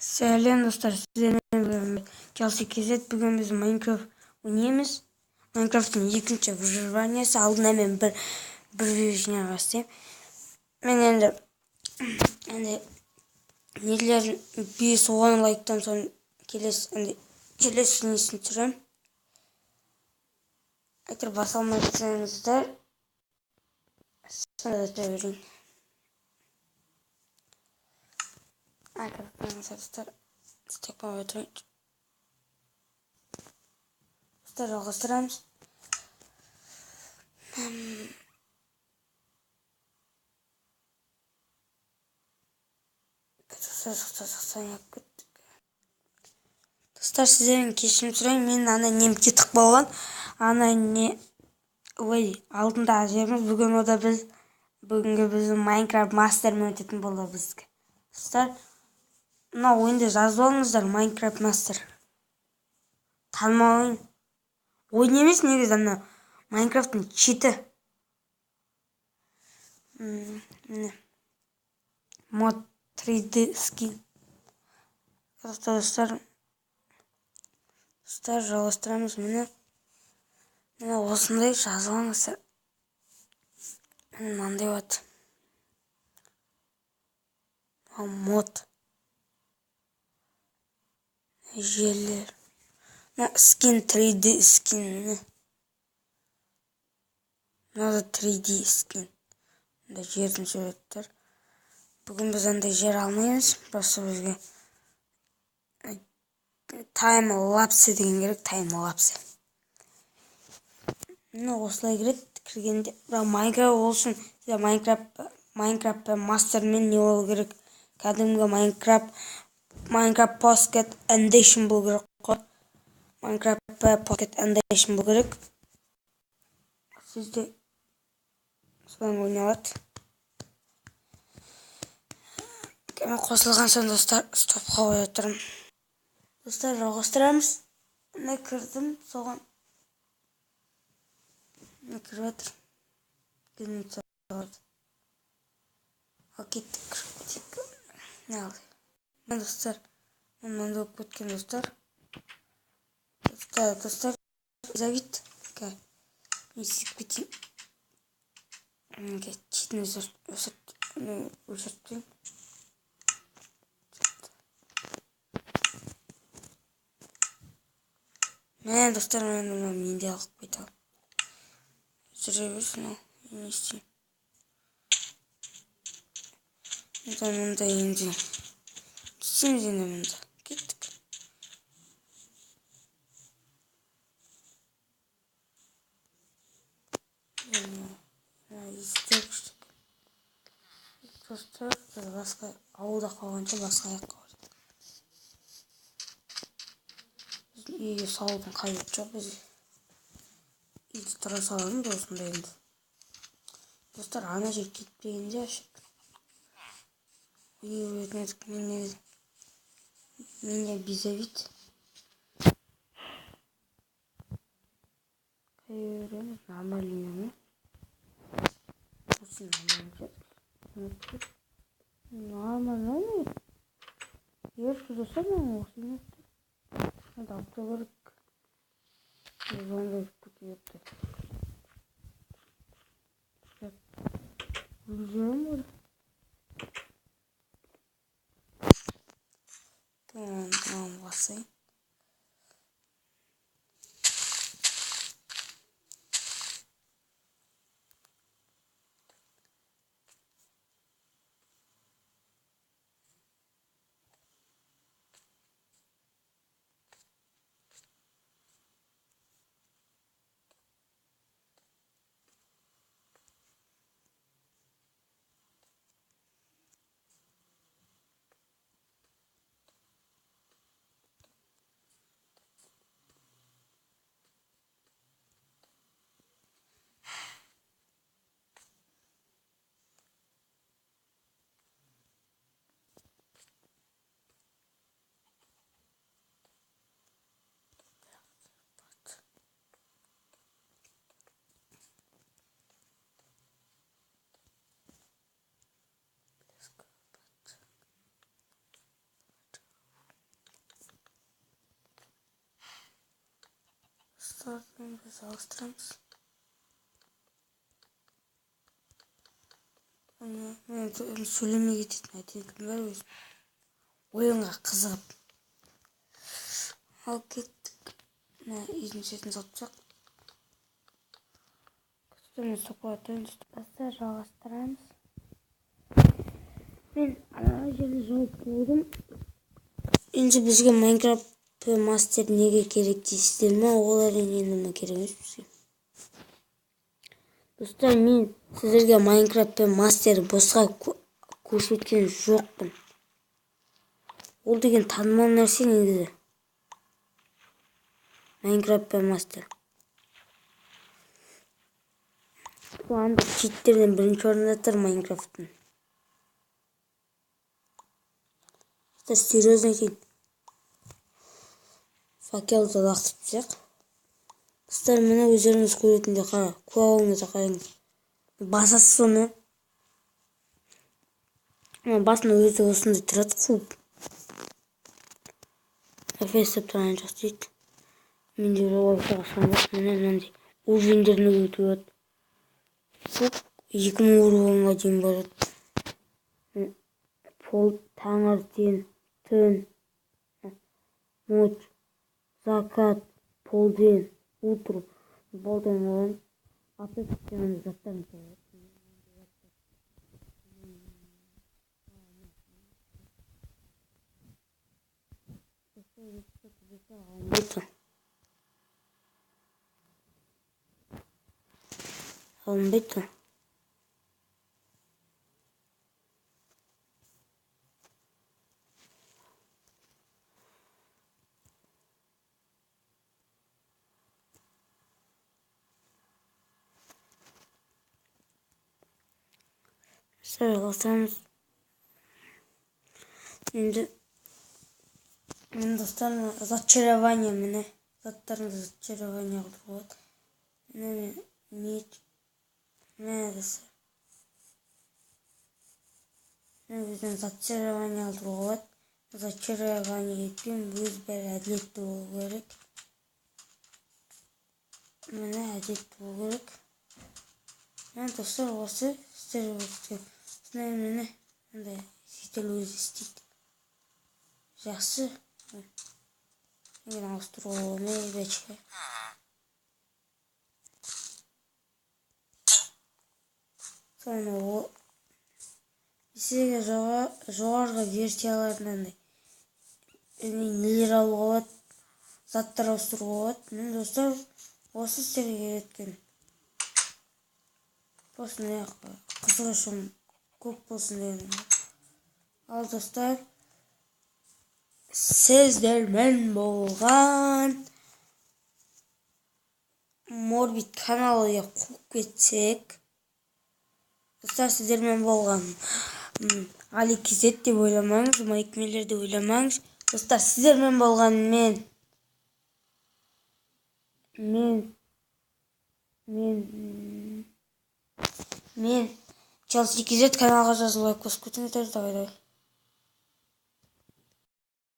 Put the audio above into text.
Сәлем достар, сіздермен Келси KZ. Бүгін біз Майнкрафт ойнаймыз. Майнкрафттың екінші выживаниясы. Алдына мен бір видео бастаймын. Мен енді нелерін 5-10 лайктан соң келесі несін түсіремін. Әйтеуір баса алмайтсаңыздар сонда да берейін. Arkadaşlar tekrar oturayım. Dostlar жалғастырамыз. Достар, сіздерден кешірім сұраймын. Мен нем кетіп қалған. Алдында жеріміз. Бүгінгі біздің Майнкрафт мастермен өтетін болды бізге. Достар, мына ойында жазып алыңыздар, Майнкрафт мастер. Танымал ойын. Ойын емес негізі, Майнкрафттың читі. Mod 3D skin. Достар, жалғастырамыз. Міне осындай жазып алыңыздар. Мынандай болады. Мод желілер. Скин 3D скин. Мынада 3D скин. Жердің суреттер. Бүгін біз андай жер алмаймыз. Просто бізге таймлапсы деген керек. Таймлапсы. Осылай кіргенде. Майнкрафт болсын. Майнкрафт мастермен не болу керек? Кәдімгі Майнкрафт Pocket Edition болу керек қой. Майнкрафт Pocket Edition болу керек. Сізде содан ойналады. Кәме қосылған соң достар, стопқа қоя тұрмын. Достар, жалғастырамыз. Мына кірдім, соған. Мына кіріп жатыр. Кірмейді соғады. Кеттік. Не алды? Достар, мынандай болып кеткен достар. Достар, завид. Не сетіп кетейін. Читін өшірттейін. Мен достар, менде алып қайталым. Жүре берсін ол. Не істейін. Мұнда енді. Түсеміз енді мұнда. Кеттік. Естеп күштік. Достар, басқа ауылда қалғанша басқа аяққа барады. Біздің үйге салудың қажеті жоқ. Біз үйді тұра саламыз осында енді. Достар, ана жер кетпегенде ашық. Үй өретін едік. Менде бизавид. Қайырын нормальный. Осы нормальный. Нормальный. Ерші достар, осы еместі. Надо алып көрік. Zonda kötü. Güzel mi? Tamam basayım. Салыстырамыз. Мен сөйлемей кететін айтайын бәрі өзім. Ойынға қызығып. Ал кеттік. Үйдің шетін салыпсақ. Күтіміз соқуатайын. Баста жалғастырамыз. Мен ана жерде жауып болдым. Енді бізге Майнкрафт мастер неге керек дейсіздер ме? Ол әрине неме керек емес бізге. Достар, мен сіздерге Майнкрафт мастер босқа көрсеткен жоқпын. Ол деген танымал нәрсе негізі. Майнкрафт мастер. Бұл анда читтерден бірінші орында тұр Майнкрафттың. Серьезно кейін. Факелді лақтырып тұсақ. Достар, мені өздеріңіз көретінде қара. Көа болыңызда қараңыз. Басасы соны. Басында өзі осындай тұрады қуып. Эфестеп тұрған жақсы дейді. Менде бір ойшаға шаңдақ мені мынандай уровендеріне өтіп өт. Қуып 2000 уровенға дейін барады. Пол, таңертең, түн, ночь, закат, полден, утро, болдан оған атып жаңағы заттарын қойады. Алынбайды. Жалғастырамыз. Енді достарым зачарование міне. Заттарымды зачарование қылып болады. Міне достар. Бізден зачарование қылып болады. Зачарование етпен өз бәрі әділетті болу керек. Міне әділетті болу керек. Мен достар осы істер өткен. Міне сөйтел өзі істейді. Жақсы. Мен ауыстыруға болмай бәчке. Соны бізге жоғарғы версияларынан нелер алуға болады, заттар ауыстыруға болады. Мен достар осы істерге келеткен. Осыны қызығушым көп болсын деген. Ал достар, сіздермен болған Морбид каналыға қуып кетсек. Достар, сіздермен болған Али Кизет деп ойламаңыз, Майкмелер деп ойламаңыз. Достар, сіздермен болған мен Чалси Кизет каналға жазылып қосып кетіңіздер.